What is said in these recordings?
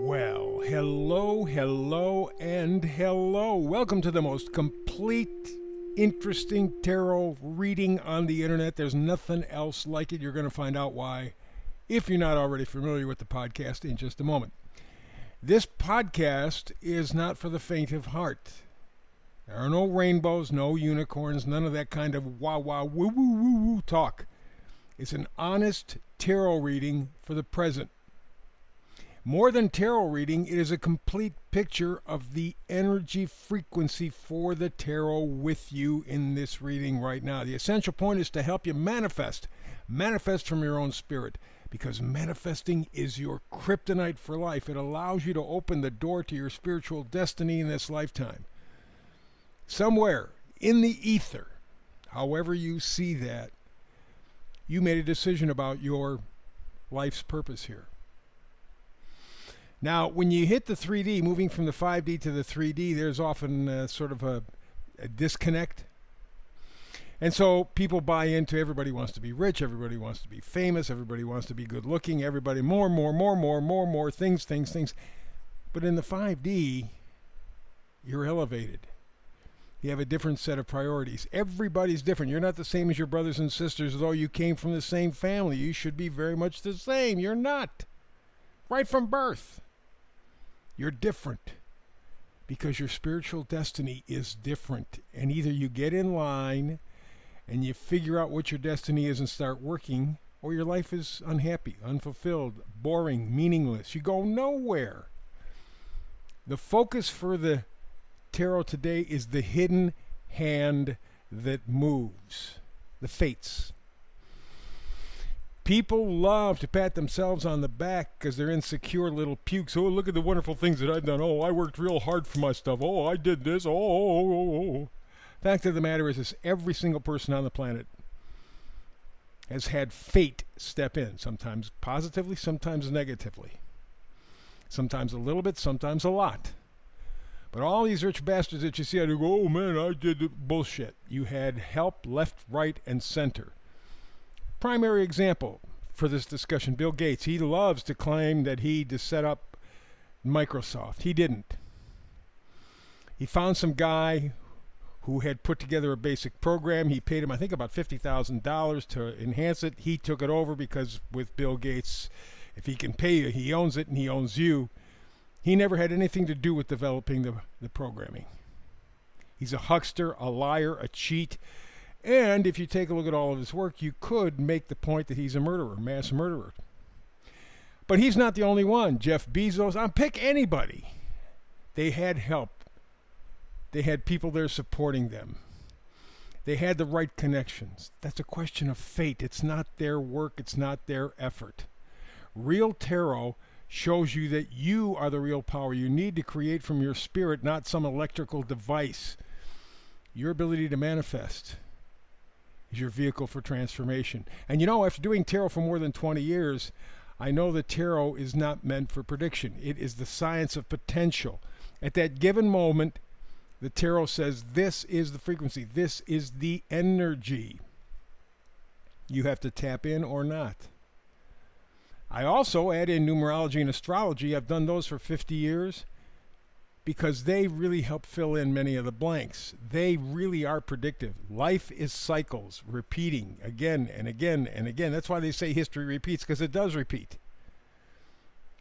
Well, hello, and hello. Welcome to the most complete, interesting tarot reading on the internet. There's nothing else like it. You're going to find out why if you're not already familiar with the podcast in just a moment. This podcast is not for the faint of heart. There are no rainbows, no unicorns, none of that kind of wah wah woo woo woo woo talk. It's an honest tarot reading for the present. More than tarot reading, it is a complete picture of the energy frequency for the tarot with you in this reading right now. The essential point is to help you manifest from your own spirit, because manifesting is your kryptonite for life. It allows you to open the door to your spiritual destiny in this lifetime. Somewhere in the ether, however you see that, you made a decision about your life's purpose here. Now, when you hit the 3D, moving from the 5D to the 3D, there's often sort of a disconnect. And so people buy into everybody wants to be rich, everybody wants to be famous, everybody wants to be good looking, everybody more, things. But in the 5D, you're elevated. You have a different set of priorities. Everybody's different. You're not the same as your brothers and sisters, though you came from the same family. You should be very much the same. You're not. Right from birth. You're different because your spiritual destiny is different. And either you get in line and you figure out what your destiny is and start working, or your life is unhappy, unfulfilled, boring, meaningless. You go nowhere. The focus for the tarot today is the hidden hand that moves, the fates. People love to pat themselves on the back because they're insecure little pukes. Oh, look at the wonderful things that I've done. Oh, I worked real hard for my stuff. Oh, I did this. Oh. Fact of the matter is every single person on the planet has had fate step in, sometimes positively, sometimes negatively. Sometimes a little bit, sometimes a lot. But all these rich bastards that you see, I go, oh man, I did it. Bullshit. You had help left, right, and center. Primary example for this discussion, Bill Gates. He loves to claim that he just set up Microsoft. He didn't. He found some guy who had put together a basic program. He paid him, I think, about $50,000 to enhance it. He took it over because with Bill Gates, if he can pay you, he owns it and he owns you. He never had anything to do with developing the programming. He's a huckster, a liar, a cheat. And if you take a look at all of his work, you could make the point that he's a murderer, mass murderer. But he's not the only one. Jeff Bezos, pick anybody. They had help. They had people there supporting them. They had the right connections. That's a question of fate. It's not their work. It's not their effort. Real tarot shows you that you are the real power. You need to create from your spirit, not some electrical device. Your ability to manifest is your vehicle for transformation. And after doing tarot for more than 20 years, I know that tarot is not meant for prediction. It is the science of potential. At that given moment, the tarot says this is the frequency, this is the energy. You have to tap in or not. I also add in numerology and astrology. I've done those for 50 years because they really help fill in many of the blanks. They really are predictive. Life is cycles, repeating again and again and again. That's why they say history repeats, because it does repeat.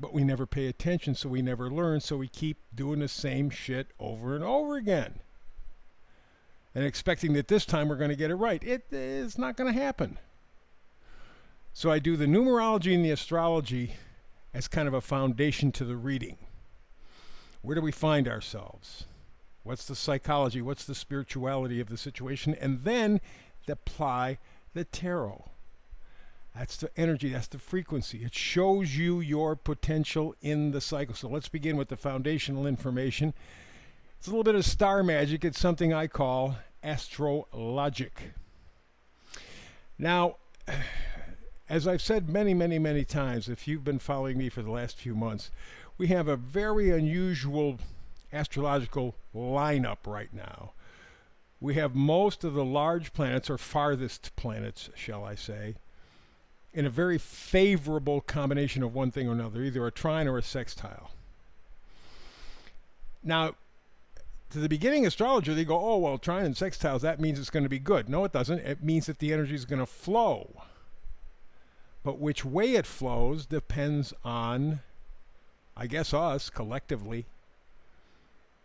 But we never pay attention, so we never learn, so we keep doing the same shit over and over again. And expecting that this time we're going to get it right. It is not going to happen. So I do the numerology and the astrology as kind of a foundation to the reading. Where do we find ourselves? What's the psychology? What's the spirituality of the situation? And then apply the tarot. That's the energy. That's the frequency. It shows you your potential in the cycle. So let's begin with the foundational information. It's a little bit of star magic. It's something I call astrologic. Now, as I've said many times, if you've been following me for the last few months, we have a very unusual astrological lineup right now. We have most of the large planets, or farthest planets, shall I say, in a very favorable combination of one thing or another, either a trine or a sextile. Now, to the beginning astrologer, they go, oh, well, trine and sextiles, that means it's going to be good. No, it doesn't. It means that the energy is going to flow. But which way it flows depends on, I guess, us collectively.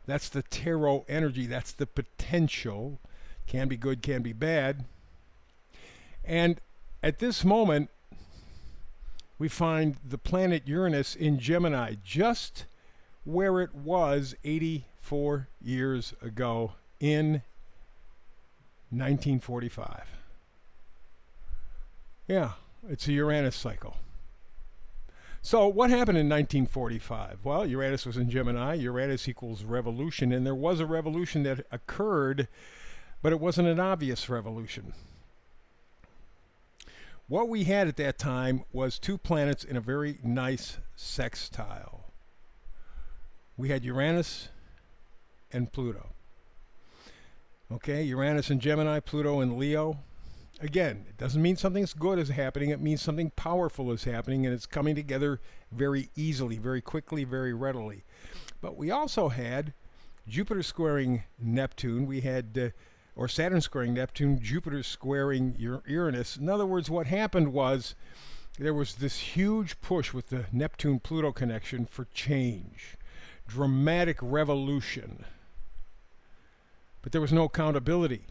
That's the tarot energy. That's the potential. Can be good, can be bad. And at this moment, we find the planet Uranus in Gemini, just where it was 84 years ago in 1945. Yeah, it's a Uranus cycle. So what happened in 1945? Well, Uranus was in Gemini. Uranus equals revolution, and there was a revolution that occurred, but it wasn't an obvious revolution. What we had at that time was two planets in a very nice sextile. We had Uranus and Pluto. Okay, Uranus in Gemini, Pluto in Leo. Again, it doesn't mean something's good is happening. It means something powerful is happening, and it's coming together very easily, very quickly, very readily. But we also had Jupiter squaring Neptune. We had, or Saturn squaring Neptune, Jupiter squaring Uranus. In other words, what happened was there was this huge push with the Neptune-Pluto connection for change, dramatic revolution. But there was no accountability.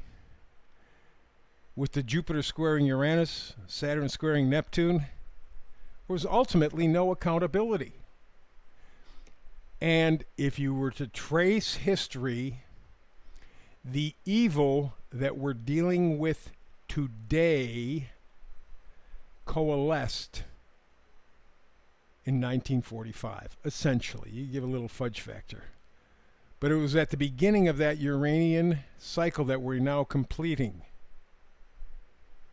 With the Jupiter squaring Uranus, Saturn squaring Neptune, there was ultimately no accountability. And if you were to trace history, the evil that we're dealing with today coalesced in 1945, essentially. You give a little fudge factor. But it was at the beginning of that Uranian cycle that we're now completing.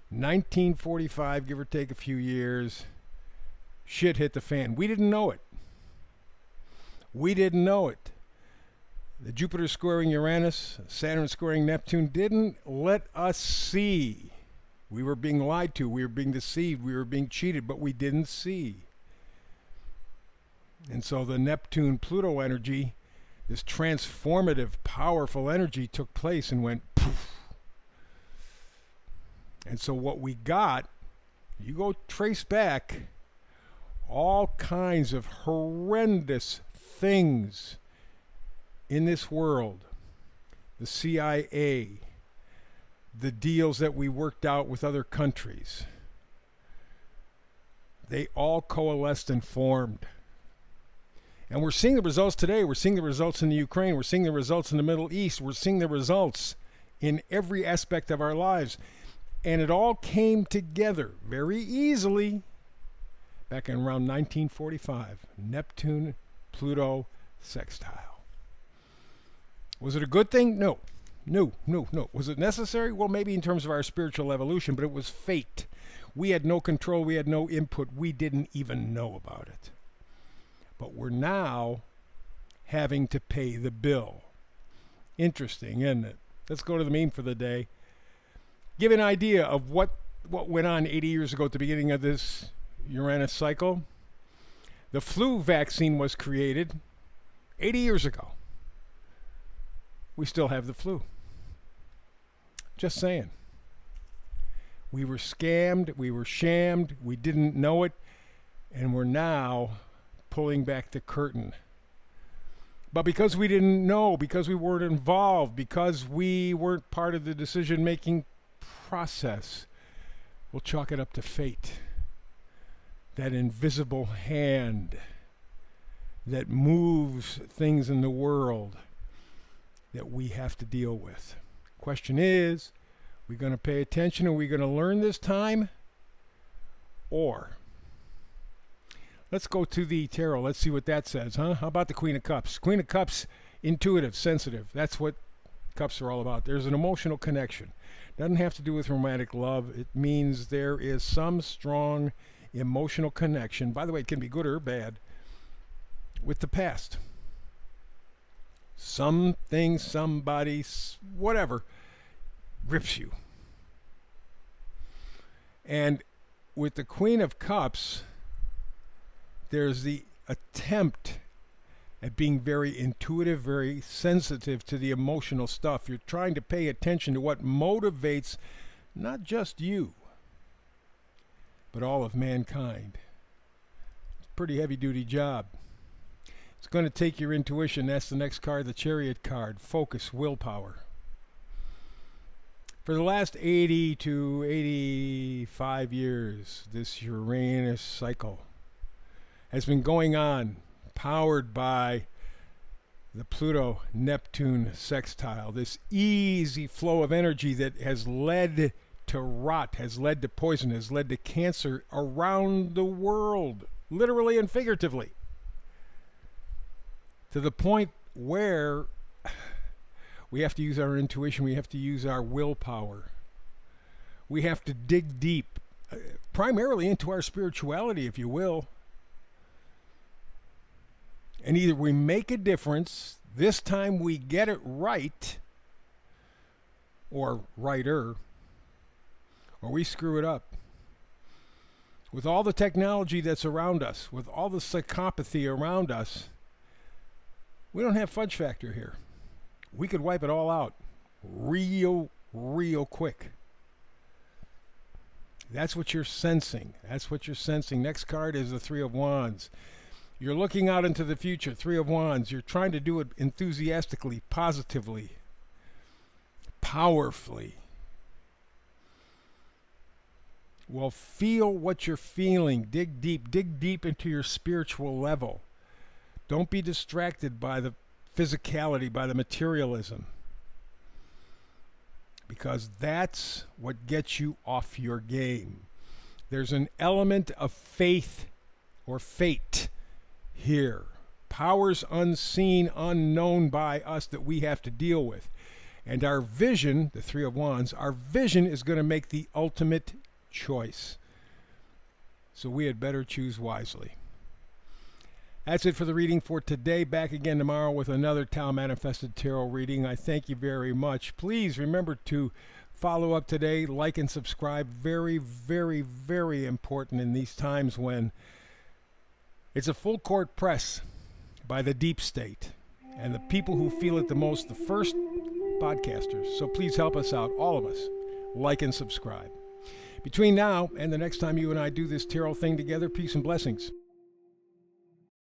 1945, give or take a few years, shit hit the fan. We didn't know it. We didn't know it. The Jupiter squaring Uranus, Saturn squaring Neptune didn't let us see. We were being lied to. We were being deceived. We were being cheated, but we didn't see. And so the Neptune-Pluto energy, this transformative, powerful energy took place and went poof. And so what we got, you go trace back all kinds of horrendous things in this world. The CIA, the deals that we worked out with other countries, they all coalesced and formed. And we're seeing the results today. We're seeing the results in the Ukraine. We're seeing the results in the Middle East. We're seeing the results in every aspect of our lives. And it all came together very easily back in around 1945. Neptune, Pluto, sextile. Was it a good thing? No. No. Was it necessary? Well, maybe in terms of our spiritual evolution, but it was fate. We had no control. We had no input. We didn't even know about it. But we're now having to pay the bill. Interesting, isn't it? Let's go to the meme for the day. Give an idea of what went on 80 years ago at the beginning of this Uranus cycle. The flu vaccine was created 80 years ago. We still have the flu. Just saying. We were scammed, we were shammed, we didn't know it, and we're now pulling back the curtain. But because we didn't know, because we weren't involved, because we weren't part of the decision-making process, we'll chalk it up to fate. That invisible hand that moves things in the world that we have to deal with. Question is, are we going to pay attention? Are we going to learn this time? Or, let's go to the tarot. Let's see what that says, huh? How about the Queen of Cups? Queen of Cups, intuitive, sensitive. That's what cups are all about. There's an emotional connection. Doesn't have to do with romantic love. It means there is some strong emotional connection. By the way, it can be good or bad with the past. Something, somebody, whatever, rips you. And with the Queen of Cups, there's the attempt at being very intuitive, very sensitive to the emotional stuff. You're trying to pay attention to what motivates not just you, but all of mankind. It's a pretty heavy-duty job. It's going to take your intuition. That's the next card, the Chariot card. Focus, willpower. For the last 80 to 85 years, this Uranus cycle has been going on, powered by the Pluto-Neptune sextile, this easy flow of energy that has led to rot, has led to poison, has led to cancer around the world, literally and figuratively, to the point where we have to use our intuition, we have to use our willpower. We have to dig deep, primarily into our spirituality, if you will. And either we make a difference, this time we get it right, or righter, or we screw it up. With all the technology that's around us, with all the psychopathy around us, we don't have fudge factor here. We could wipe it all out real quick. That's what you're sensing. That's what you're sensing. Next card is the Three of Wands. You're looking out into the future, Three of Wands. You're trying to do it enthusiastically, positively, powerfully. Well, feel what you're feeling. Dig deep into your spiritual level. Don't be distracted by the physicality, by the materialism, because that's what gets you off your game. There's an element of faith or fate here, powers unseen, unknown by us, that we have to deal with. And our vision, the Three of Wands, our vision is going to make the ultimate choice. So we had better choose wisely. That's it for the reading for today. Back again tomorrow with another Tao Manifested Tarot reading. I thank you very much. Please remember to follow up today, like and subscribe. Very, very, very important in these times when it's a full court press by the deep state. And the people who feel it the most, the first podcasters. So please help us out, all of us. Like and subscribe. Between now and the next time you and I do this tarot thing together, peace and blessings.